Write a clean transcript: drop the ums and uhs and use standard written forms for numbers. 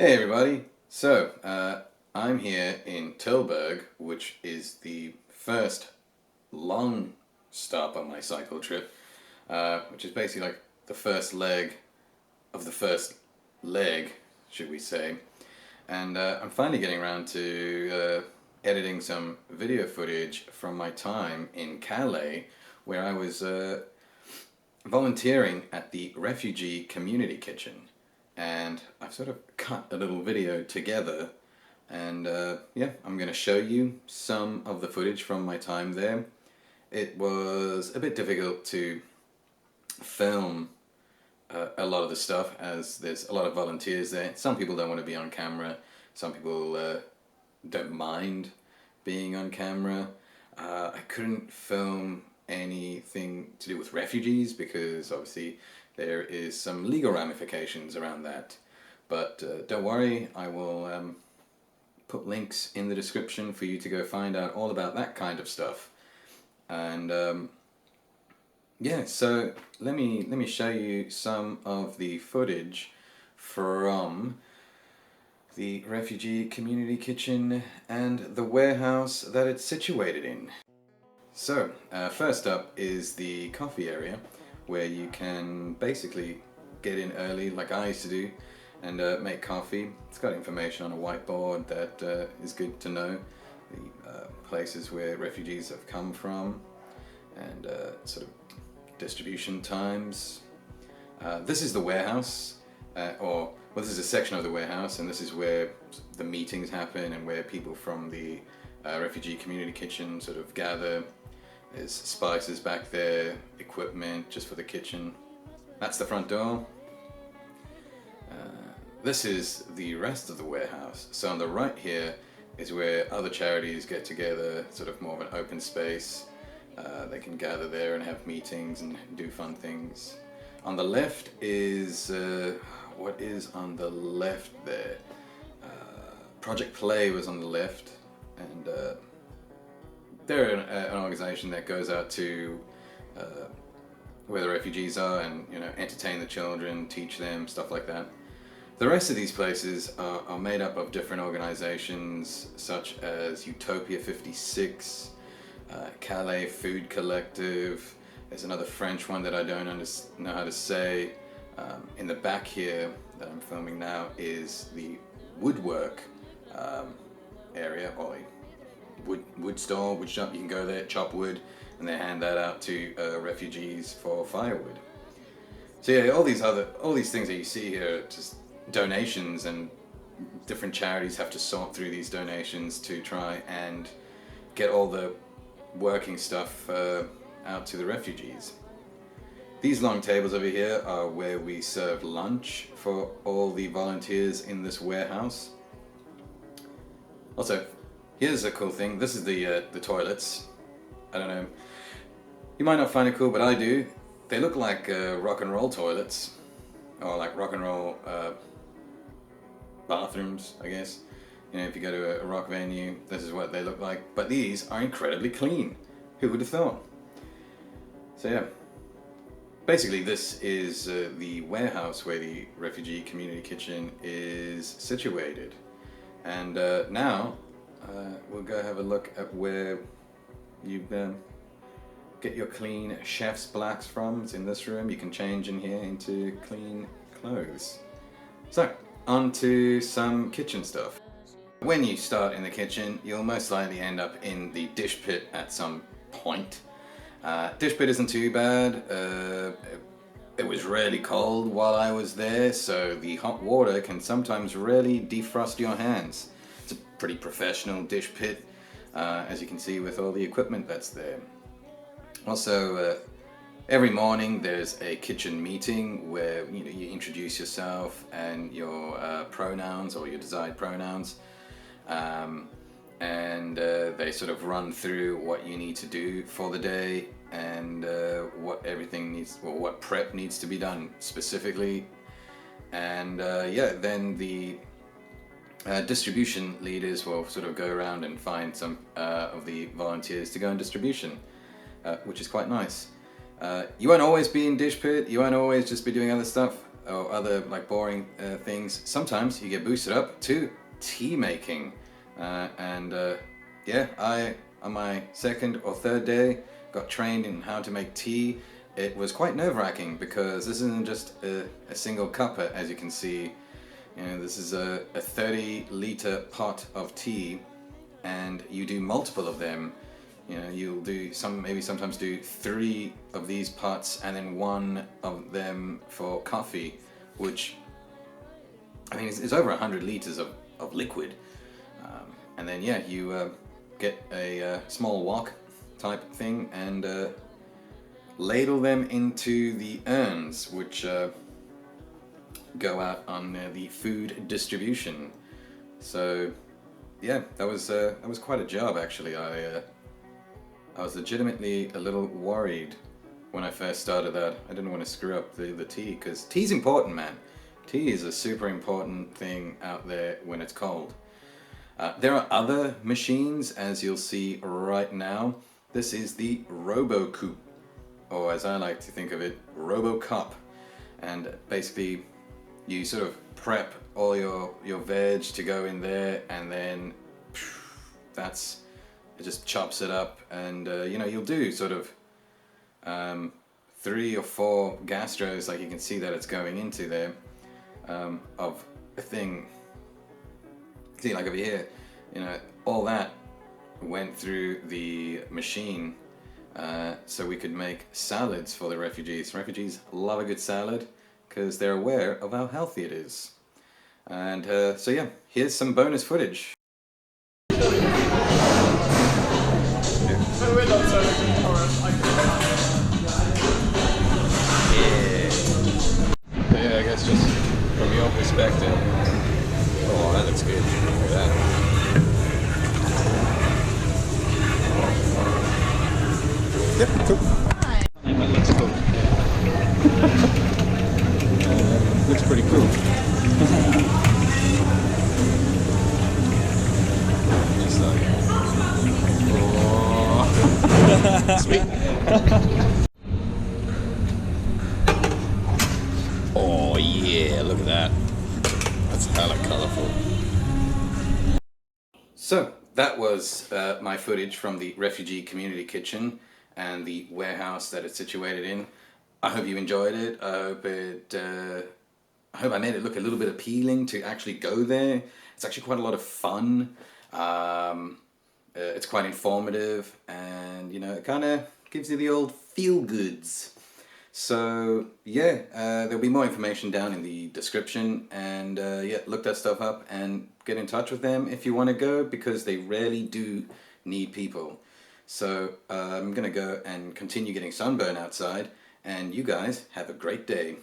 Hey everybody! I'm here in Tilburg, which is the first long stop on my cycle trip, which is basically like the first leg of the first leg, should we say. And I'm finally getting around to editing some video footage from my time in Calais, where I was volunteering at the Refugee Community Kitchen. And I've sort of cut a little video together, and yeah, I'm going to show you some of the footage from my time there. It was a bit difficult to film a lot of the stuff, as there's a lot of volunteers there. Some people don't want to be on camera, some people don't mind being on camera. I couldn't film anything to do with refugees because obviously there is some legal ramifications around that. But don't worry, I will put links in the description for you to go find out all about that kind of stuff. And yeah, so let me show you some of the footage from the Refugee Community Kitchen and the warehouse that it's situated in. So, first up is the coffee area, where you can basically get in early, like I used to do, and make coffee. It's got information on a whiteboard that is good to know, the places where refugees have come from, and sort of distribution times. This is the warehouse, this is a section of the warehouse, and this is where the meetings happen and where people from the Refugee Community Kitchen sort of gather. There's spices back there, equipment just for the kitchen. That's the front door. This is the rest of the warehouse. So on the right here is where other charities get together, sort of more of an open space. They can gather there and have meetings and do fun things. On the left is, what is on the left there? Project Play was on the left, and they're an organization that goes out to where the refugees are and, you know, entertain the children, teach them, stuff like that. The rest of these places are made up of different organizations such as Utopia 56, Calais Food Collective. There's another French one that I don't know how to say. In the back here that I'm filming now is the woodwork area, or wood store, wood shop. You can go there, chop wood, and they hand that out to refugees for firewood. So yeah, all these things that you see here are just donations, and different charities have to sort through these donations to try and get all the working stuff out to the refugees. These long tables over here are where we serve lunch for all the volunteers in this warehouse. Also, here's a cool thing. This is the toilets. I don't know. You might not find it cool, but I do. They look like rock and roll toilets, or like rock and roll bathrooms, I guess. You know, if you go to a rock venue, this is what they look like. But these are incredibly clean. Who would have thought? So yeah. Basically, this is the warehouse where the Refugee Community Kitchen is situated. And now we'll go have a look at where you get your clean chef's blacks from. It's in this room. You can change in here into clean clothes. So, on to some kitchen stuff. When you start in the kitchen, you'll most likely end up in the dish pit at some point. Dish pit isn't too bad. It was really cold while I was there, so the hot water can sometimes really defrost your hands. It's a pretty professional dish pit, as you can see with all the equipment that's there. Also, every morning there's a kitchen meeting where you introduce yourself and your pronouns, or your desired pronouns. And they sort of run through what you need to do for the day, and what prep needs to be done specifically. And yeah, then the distribution leaders will sort of go around and find some of the volunteers to go in distribution, which is quite nice. You won't always be in dish pit, you won't always just be doing other stuff. or other like boring things, sometimes you get boosted up to tea making. Yeah, I, on my second or third day, got trained in how to make tea. It was quite nerve-wracking because this isn't just a single cuppa, as you can see. You know, this is a 30-liter pot of tea, and you do multiple of them. You know, you'll do sometimes do 3 of these pots and then 1 of them for coffee, which, I mean, it's over 100 liters of liquid. And then, yeah, you get a small wok type thing and ladle them into the urns, which go out on the food distribution. So, yeah, that was quite a job, actually. I was legitimately a little worried when I first started that. I didn't want to screw up the tea, because tea's important, man. Tea is a super important thing out there when it's cold. There are other machines, as you'll see right now. This is the RoboCoupe, or as I like to think of it, RoboCup. And basically, you sort of prep all your veg to go in there, and then it just chops it up, and you know, you'll do sort of 3 or 4 gastros, like you can see that it's going into there, of a thing. See, like over here, you know, all that went through the machine, so we could make salads for the refugees. Refugees love a good salad because they're aware of how healthy it is. And so yeah, here's some bonus footage. Yeah, I guess just from your perspective. Oh, that looks good. Look at that. Yep, cool. That looks cool. Looks pretty cool. Just like, oh, sweet. Oh yeah, look at that. That's hella colorful. So that was my footage from the Refugee Community Kitchen and the warehouse that it's situated in. I hope you enjoyed it. I hope I made it look a little bit appealing to actually go there. It's actually quite a lot of fun. It's quite informative, and you know, it kind of gives you the old feel-goods. So yeah, there'll be more information down in the description, and yeah, look that stuff up and get in touch with them if you want to go, because they really do need people. So I'm gonna go and continue getting sunburn outside, and you guys have a great day.